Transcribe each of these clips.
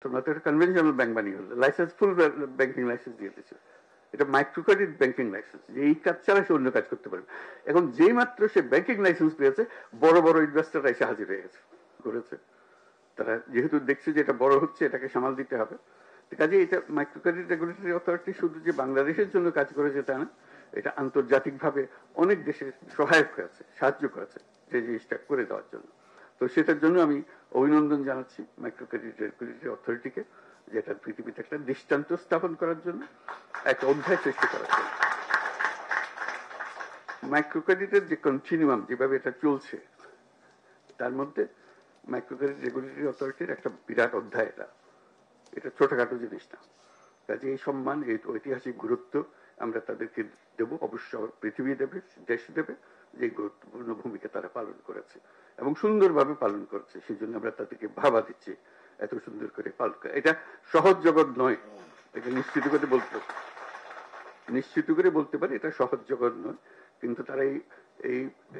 তোমরা তো একটা কনভেনশনাল ব্যাংক বানিয়ে হলো, লাইসেন্স ফুল ব্যাংকিং লাইসেন্স দিয়ে দিচ্ছে। এটা মাইক্রো ক্রেডিট ব্যাংকিং লাইসেন্স, যে এই কাজ ছাড়া সে অন্য কাজ করতে পারবে। এখন যেই মাত্র সে ব্যাংকিং লাইসেন্স পেয়েছে, বড় বড় ইনভেস্টররা এসে হাজির হয়ে গেছে করেছে। তারা যেহেতু দেখছে যে এটা বড় হচ্ছে, এটাকে সামাল দিতে হবে, কাজে এটা মাইক্রো ক্রেডিট রেগুলেটরি অথরিটি শুধু যে বাংলাদেশের জন্য কাজ করেছে তা না, এটা আন্তর্জাতিকভাবে অনেক দেশে সহায়ক হয়েছে, সাহায্য করেছে যে জিনিসটা করে দেওয়ার জন্য। তো সেটার জন্য আমি অভিনন্দন জানাচ্ছি মাইক্রো ক্রেডিট রেগুলেটরি অথরিটিকে, যেটা পৃথিবীতে একটা দৃষ্টান্ত স্থাপন করার জন্য, একটা অধ্যায় সৃষ্টি করার জন্য। মাইক্রো ক্রেডিটের যে কন্টিনিউয়াম যেভাবে এটা চলছে, তার মধ্যে মাইক্রো ক্রেডিট রেগুলেটরি অথরিটির একটা বিরাট অধ্যায়। এটা ছোটখাটো জিনিস না। কাজে এই সম্মান, এই ঐতিহাসিক গুরুত্ব আমরা তাদেরকে দেব, অবশ্য পৃথিবী দেবে, দেশ দেবে, যে গুরুত্বপূর্ণ ভূমিকা তারা পালন করেছে এবং সুন্দরভাবে পালন করেছে। সেই জন্য আমরা তাদেরকে ভাবা দিচ্ছি এত সুন্দর করে পালন করে। এটা সহজ জগৎ নয়, এটা নিশ্চিত করে বলতে পারে এটা সহজ জগৎ নয়, কিন্তু তারা এই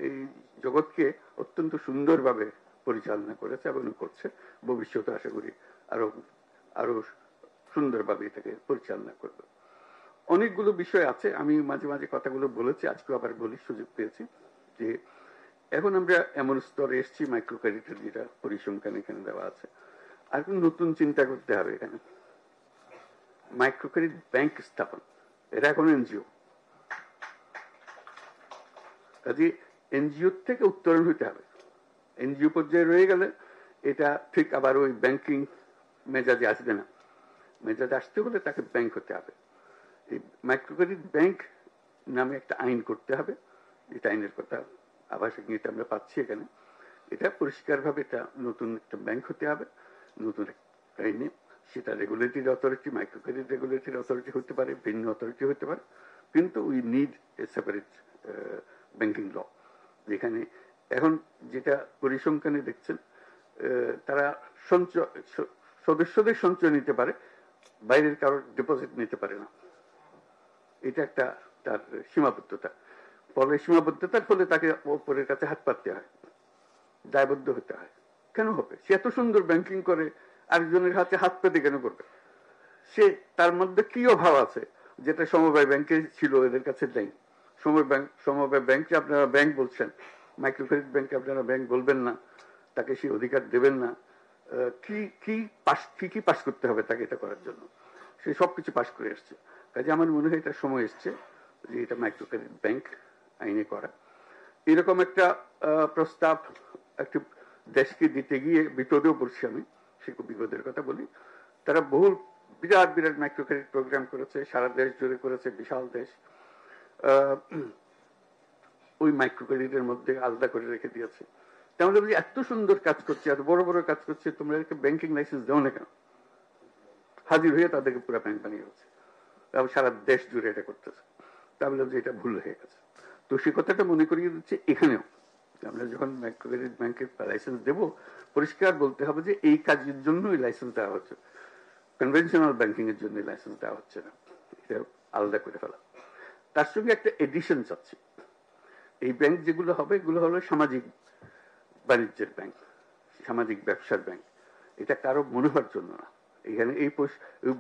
এই জগৎকে অত্যন্ত সুন্দরভাবে পরিচালনা করেছে এবং করছে। ভবিষ্যতে আশা করি আরো আরো সুন্দরভাবে এটাকে পরিচালনা করবে। অনেকগুলো বিষয় আছে, আমি মাঝে মাঝে কথাগুলো বলেছি, আজকে আবার বলি, সুযোগ পেয়েছি, যে এখন আমরা এমন স্তরে এসেছি, মাইক্রো ক্রেডিটের যেটা পরিসংখ্যান এখানে দেওয়া আছে, আর নতুন চিন্তা করতে হবে। এখানে মাইক্রো ক্রেডিট ব্যাংক স্থাপন, এটা এখন এনজিও। কাজে এনজিও থেকে উত্তরণ হইতে হবে। এনজিও পর্যায়ে রয়ে গেলে এটা ঠিক আবার ওই ব্যাংকিং মেজাজে আসবে না। মেজাজে আসতে হলে তাকে ব্যাংক হতে হবে। এই মাইক্রো ক্রেডিট ব্যাংক নামে একটা আইন করতে হবে, এটা আইনের কথা আবাসিক নীতি আমরা পাচ্ছি এখানে। এটা পরিষ্কারভাবে এটা নতুন একটা ব্যাংক হতে হবে, নতুন আইনে। সেটা regulatory authority, micro credit regulatory authority হতে পারে, ভিন্ন অথরিটি হতে পারে, কিন্তু we need a separate banking law. যেখানে এখন যেটা পরিসংখ্যানে দেখছেন, তারা সদস্যদের সঞ্চয় নিতে পারে, বাইরের কারোর ডিপোজিট নিতে পারে না। এটা একটা তার সীমাবদ্ধতা। ফলে সীমাবদ্ধতার ফলে তাকে ওপরের কাছে হাত পাততে হয়, দায়বদ্ধ হতে হয়। কেন হবে? সে এত সুন্দর ব্যাংকিং করে, আরেকজনের হাতে হাত পেতে কেন করবে? সে তার মধ্যে কি অভাব আছে যেটা সমবায় ব্যাংকে ছিল, এদের কাছে নেই? সমবায় ব্যাংকে আপনারা ব্যাংক বলছেন, মাইক্রো ক্রেডিট ব্যাংকে আপনারা ব্যাংক বলবেন না, তাকে সেই অধিকার দেবেন না? কি কি পাস করতে হবে তাকে এটা করার জন্য? সে সবকিছু পাস করে আসছে। কাজে আমার মনে হয় এটা সময় এসছে যে এটা মাইক্রো ক্রেডিট ব্যাংক আইনে করা। এরকম একটা প্রস্তাব একটি দেশকে দিতে গিয়ে বিপদেও পড়ছি আমি, সে বিপদের কথা বলি। তারা বহু বিরাট বিরাট মাইক্রো ক্রেডিট প্রোগ্রাম করেছে, সারা দেশ জুড়ে করেছে, বিশাল দেশ। ওই মাইক্রো ক্রেডিটের মধ্যে আলাদা করে রেখে দিয়েছে। তাহলে এত সুন্দর কাজ করছে, এত বড় বড় কাজ করছে, তোমরা ব্যাংকিং লাইসেন্স দাও না কেন? হাজির হয়ে তাদেরকে পুরো ব্যাংক বানিয়ে গেছে, সারা দেশ জুড়ে এটা করতেছে। তাহলে যে এটা ভুল হয়ে গেছে। তো সে কথাটা মনে করিয়ে দিচ্ছে এখানেও, আমরা যখন মাইক্রো ক্রেডিট ব্যাংকের লাইসেন্স দেবো, পরিষ্কার বলতে হবে যে এই কাজের জন্যই লাইসেন্স দেওয়া হচ্ছে, কনভেনশনাল ব্যাংকিং এর জন্য লাইসেন্স দেওয়া হচ্ছে না। এটা আলাদা করে ফেলা। তার সঙ্গে একটা এডিশন চাচ্ছি, এই ব্যাংক যেগুলো হবে, এগুলো হলো সামাজিক বাণিজ্যের ব্যাংক, সামাজিক ব্যবসার ব্যাংক। এটা কারো মনে হওয়ার জন্য না। এখানে এই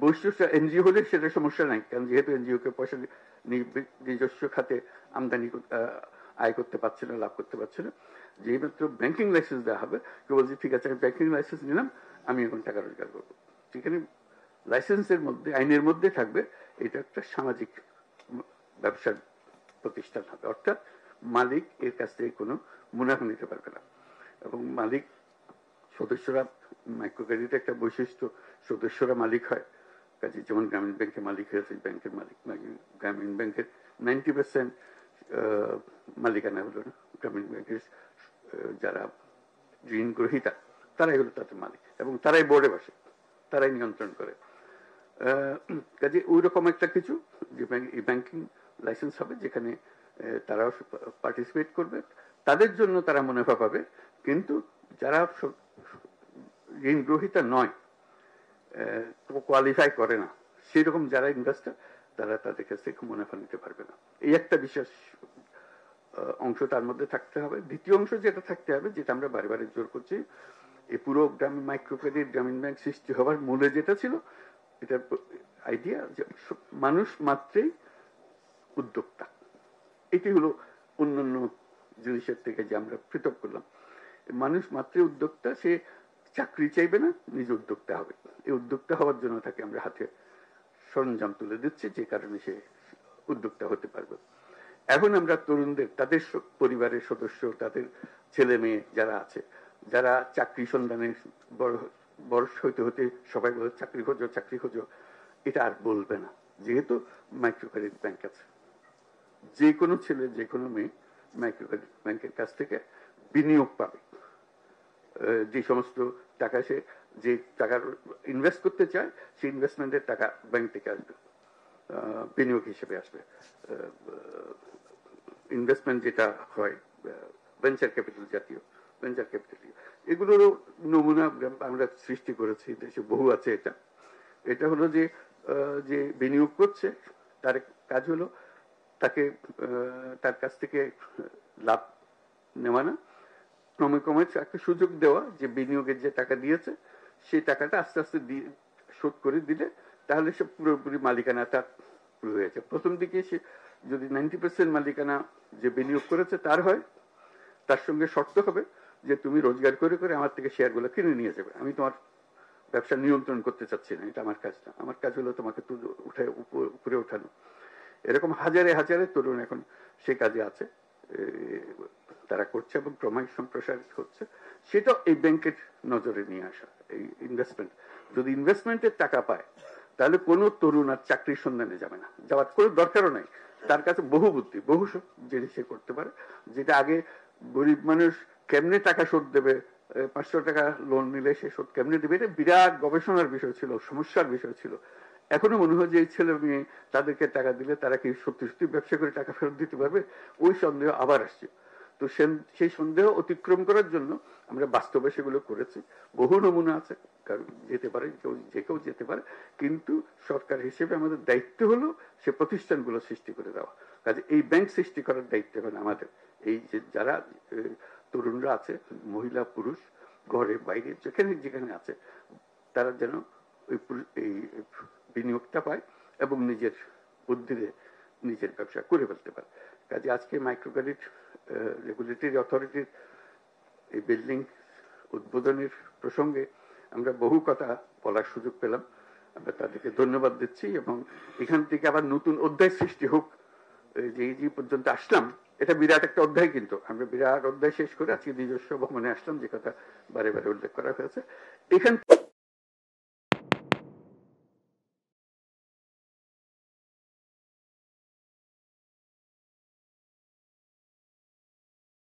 বৈশিষ্ট্য এনজিও হলে সেটা সমস্যা নাই, কারণ যেহেতু এনজিও কে পয়সা নিজস্ব খাতে আমদানি আয় করতে পারছে না, লাভ করতে পারছে না। যেই মাত্র ব্যাংকিং লাইসেন্স দেওয়া হবে, কেউ বলছে ঠিক আছে আমি ব্যাংকিং লাইসেন্স নিলাম, আমি এখন টাকা রোজগার করবো। সেখানে লাইসেন্সের মধ্যে, আইনের মধ্যে থাকবে এটা একটা সামাজিক ব্যবসার প্রতিষ্ঠান হবে, অর্থাৎ মালিক এর কাছ থেকে কোনো মুনাফা নিতে পারবে না। এবং মালিক, সদস্যরা, মাইক্রো ক্রেডিট একটা বৈশিষ্ট্য, সদস্যরা মালিক হয়। কাজে যেমন গ্রামীণ ব্যাংকের মালিক হয়েছে ব্যাংকের মালিক, গ্রামীণ ব্যাংকের 90% মালিকানা হলো না, গ্রামীণ ব্যাংকের যারা ঋণ গ্রহীতা তারাই হলো তাদের মালিক, এবং তারাই বোর্ডে বসে, তারাই নিয়ন্ত্রণ করে। কাজে ওই রকম একটা কিছু যে ব্যাংকিং লাইসেন্স হবে, যেখানে তারাও পার্টিসিপেট করবে, তাদের জন্য তারা মুনাফা পাবে। কিন্তু যারা ঋণ গ্রহীতা নয়, কোয়ালিফাই করে না, সেরকম যারা ইনভেস্টর, তারা তাদের কাছ থেকে মুনাফা নিতে পারবে না। এই একটা বিশেষ অংশ তার মধ্যে থাকতে হবে। দ্বিতীয় অংশ যেটা থাকতে হবে, যেটা আমরা বারে বারে জোর করছি, এই পুরো গ্রামীণ মাইক্রো ক্রেডিট গ্রামীণ ব্যাংক সৃষ্টি হওয়ার মূলে যেটা ছিল, এটার আইডিয়া যে মানুষ মাত্রই উদ্যোক্তা। এটি হলো অন্যান্য জিনিসের থেকে যে আমরা পৃথক করলাম। মানুষ মাত্রই উদ্যোক্তা, সে চাকরি চাইবে না, নিজে উদ্যোক্তা হবে। এই উদ্যোক্তা হওয়ার জন্য তাকে আমরা হাতে সরঞ্জাম তুলে দিচ্ছি, যে কারণে সে উদ্যোক্তা হতে পারবে। এখন আমরা তরুণদের, তাদের পরিবারের সদস্য, তাদের ছেলে মেয়ে যারা আছে, যারা চাকরি সন্ধানে বয়স হইতে হতে সবাই বলে চাকরি খোঁজো চাকরি খোঁজো, এটা আর বলবে না, যেহেতু মাইক্রো ক্রেডিট ব্যাংক আছে। যে কোনো ছেলে, যে কোনো মেয়ে মাইক্রো ক্রেডিট ব্যাংকের কাছ থেকে বিনিয়োগ পাবে। যে সমস্ত টাকা সে, যে টাকার ইনভেস্ট করতে চায়, সেই ইনভেস্টমেন্টের টাকা ব্যাংক থেকে আসবে, বিনিয়োগ হিসেবে আসবে। ইনভেস্টমেন্ট যেটা হয় ভেঞ্চার ক্যাপিটাল জাতীয়, ভেঞ্চার ক্যাপিটাল, এগুলোরও নমুনা আমরা সৃষ্টি করেছি, দেশে বহু আছে। এটা হলো যে যে বিনিয়োগ করছে তার কাজ হলো তাকে তার কাছ থেকে লাভ নেওয়া না, ক্রমে ক্রমে একটা সুযোগ দেওয়া, যে বিনিয়োগের যে টাকা দিয়েছে সেই টাকাটা আস্তে আস্তে শোধ করে দিলে তাহলে সে পুরোপুরি মালিকানা তার হয়ে যায়। প্রথম দিকে সে যদি 90% মালিকানা যে বিনিয়োগ করেছে তার হয়, তার সঙ্গে শর্ত হবে যে তুমি রোজগার করে করে আমার থেকে শেয়ারগুলো কিনে নিয়ে যাবে, আমি তোমার ব্যবসা নিয়ন্ত্রণ করতে চাচ্ছি না, এটা আমার কাজ না, আমার কাজ হলো তোমাকে উঠে উপরে ওঠানো। এরকম হাজারে হাজারে তরুণ এখন সে কাজে আছে, তারা করছে এবং ক্রমশ সম্প্রসারিত হচ্ছে। সেটা এই ব্যাংকের নজরে নিয়ে আসা। এই ইনভেস্টমেন্ট, যদি ইনভেস্টমেন্টের টাকা পায় তাহলে কোনো তরুণ আর চাকরির সন্ধানে যাবে না, যাওয়ার কোনো দরকারও নাই। তার কাছে বহু বুদ্ধি, বহু জিনিস সে করতে পারে, যেটা আগে গরিব মানুষ কেমনে টাকা শোধ দেবে, 500 টাকা লোন নিলে সে শোধ কেমনে দেবে, এটা বিরাট গবেষণার বিষয় ছিল, সমস্যার বিষয় ছিল। এখনো মনে হয় যে এই ছেলে মেয়ে, তাদেরকে টাকা দিলে তারা কি সত্যি সত্যি ব্যবসা করে টাকা ফেরত দিতে পারবে, ওই সন্দেহ আবার আসছে। তো সেই সন্দেহ অতিক্রম করার জন্য আমরা বাস্তবে সেগুলো করেছি। বহু নমুনা আছে, কারণ যেতে পারে, যে কেউ যেতে পারে, কিন্তু সরকার হিসেবে আমাদের দায়িত্ব হলো সে প্রতিষ্ঠানগুলো সৃষ্টি করে দেওয়া। কাজে এই ব্যাংক সৃষ্টি করার দায়িত্ব হলো আমাদের। এই যে যারা তরুণরা আছে, মহিলা পুরুষ, ঘরে বাইরে যেখানে যেখানে আছে, তারা যেন এই বিনিয়োগটা পায় এবং নিজের বুদ্ধিতে নিজের ব্যবসা করে ফেলতে পারে। কাজে আজকে মাইক্রো ক্রেডিট রেগুলেটরি অথরিটির এই বিল্ডিং উদ্বোধনের প্রসঙ্গে আমরা বহু কথা বলার সুযোগ পেলাম। আমরা তাদেরকে ধন্যবাদ দিচ্ছি এবং এখান থেকে আবার নতুন অধ্যায় সৃষ্টি হোক। যে পর্যন্ত আসলাম, এটা বিরাট একটা অধ্যায়, কিন্তু আমরা বিরাট অধ্যায় শেষ করে আজকে নিজস্ব ভ্রমণে আসলাম, যে কথা বারে বারে উল্লেখ করা হয়েছে। এখান